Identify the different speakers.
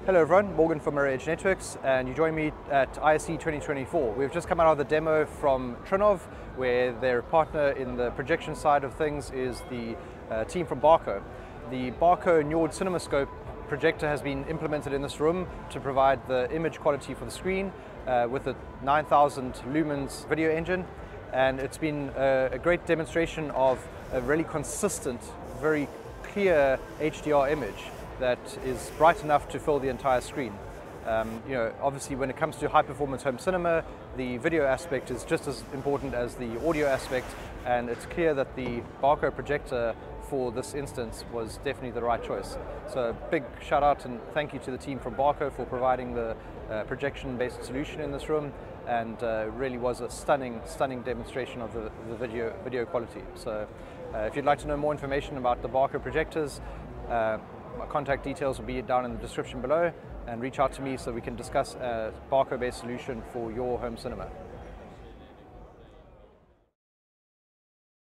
Speaker 1: Hello everyone, Morgan from Mirror Edge Networks, and you join me at ISE 2024. We've just come out of the demo from Trinnov, where their partner in the projection side of things is the team from Barco. The Barco Njord CinemaScope projector has been implemented in this room to provide the image quality for the screen with a 9,000 lumens video engine, and it's been a great demonstration of a really consistent, very clear HDR image that is bright enough to fill the entire screen. Obviously when it comes to high performance home cinema, the video aspect is just as important as the audio aspect, and it's clear that the Barco projector for this instance was definitely the right choice. So big shout out and thank you to the team from Barco for providing the projection based solution in this room, and really was a stunning demonstration of the video quality. So if you'd like to know more information about the Barco projectors, my contact details will be down in the description below, and reach out to me so we can discuss a Barco-based solution for your home cinema.